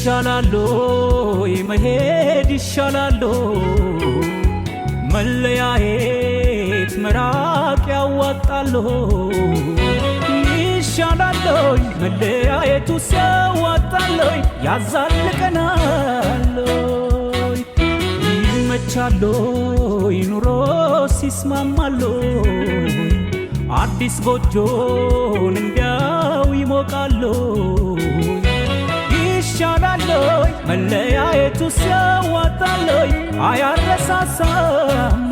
ይሻላልይ መሄድ ይሻላልይ መለያየት መራቅ ያዋጣልይ ይሻላልይ መለያየቱ ሲያዋጣልይ ያዛልቀናልይ ይመቻልይ ኑሮ ሲስማማልይ አዲስ ጎጆን እንዲያው ይሞቃልይ ይሻላልይ መለያየቱ ሲያዋጣልይ አያረሳሳም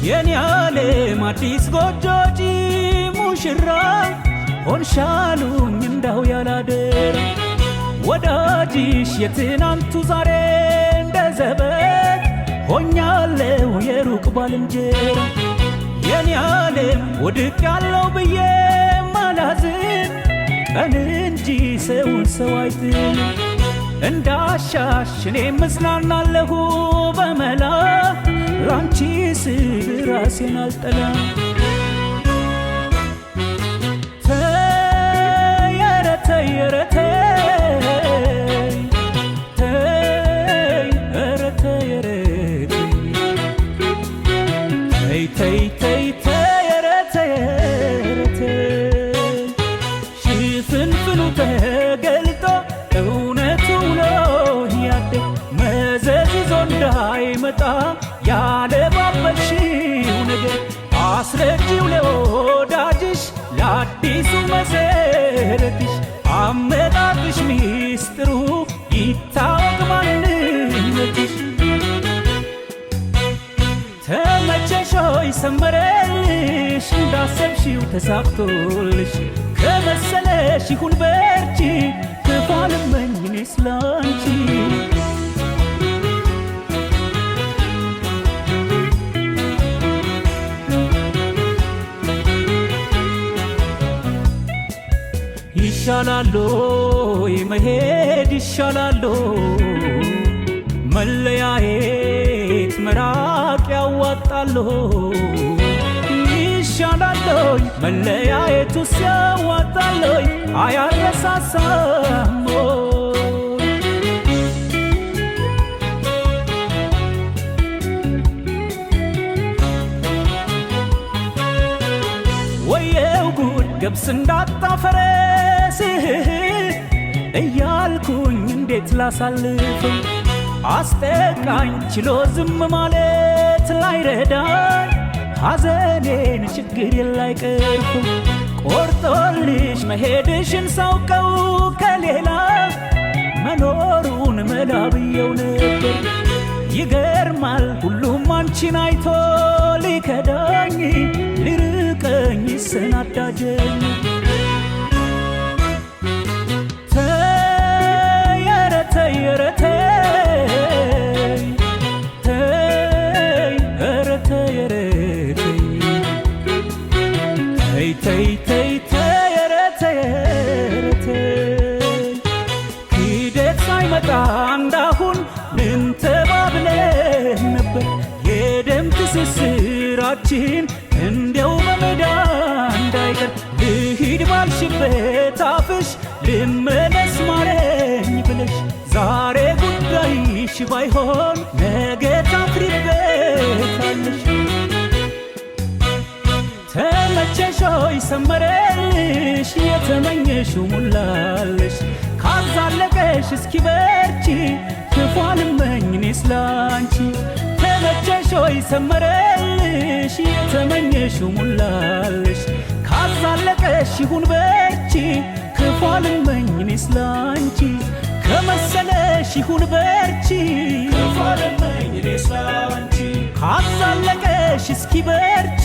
የኔ ዓለም አዲስ ጎጆጂ ሙሽራ ሆንሻሉኝ እንዳው ያላደራ ወዳጅሽ የትናንቱ ዛሬ እንደዘበት ሆኛለው የሩቅ ባልንጀራ የኔ ዓለም ወድቅ ያለው ብዬ ማላዝን ቀን እንጂ ሰውን ሰው አይጥል እንዳሻሽ እኔም እጽናናለሁ በመላ ላንቺ ስል ራሴን አልጠላም ሽፍንፍኑ ተገልጦ እውነቱ ነው ያደ መዘዝ ይዞ እንዳይመጣ ያለባበልሽው ነገር አስረጂው ለወዳጅሽ ለአዲሱ መሰረትሽ አመጣጥሽ ሚስጥሩ ይታወቅ ማንነትሽ ተመቸሾይ ሰመረልሽ እንዳሰብሽው ተሳክቶልሽ ከመሰለሽ ይሁን በርቺ ክፉ አልመኝ እኔስ ላንቺ ይሻላልይ መሄድ ይሻላልይ መለያየት መራቅ ያዋጣልይ ይሻላልይ መለያየቱ ሲያዋጣልይ አያረሳሳም ወየው ጉድ ገብስ እንዳጣፈረስ እያልኩኝ እንዴት ላሳልፈው አስጠቃኝ ችሎ ዝም ማለት ላይረዳኝ ሐዘኔን ችግር የላይቀርፉ ቆርጦልሽ መሄድሽን ሳውቀው ከሌላ መኖሩን መላ ብየው ነበር ይገርማል ሁሉም አንቺን አይቶ ሊከዳኝ ሊርቀኝ ይሰናዳ ጀመር ሂደት ሳይመጣ እንዳሁን ምን ተባብለን ነበር የደም ትስስራችን እንዲያው በሜዳ እንዳይቀር ልሂድ ባልሽበት አፍሽ ልመለስ ማረኝ ብለሽ ዛሬ ጉዳይሽ ባይሆን ነገ ታፍሪበታለሽ ተመቸሾይ ሰመረልሽ የተመኘሽው ሙላልሽ ካዛለቀሽ እስኪ በርቺ ክፉ አልመኝ እኔስ ላንቺ ተመቸሾይ ሰመረልሽ የተመኘሽው ሙላልሽ ካዛለቀሽ ይሁን በርቺ ክፉ አልመኝ እኔስ ላንቺ ከመሰለሽ ይሁን በርቺ ክፉ አልመኝ እኔስ ላንቺ ካዛለቀሽ እስኪ በርቺ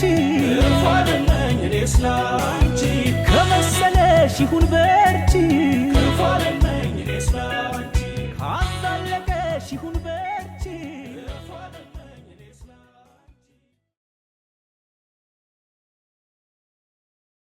ክፉ አልመኝ እኔስ ላንቺ ከመሰለሽ ይሁን በርቺ ክፉ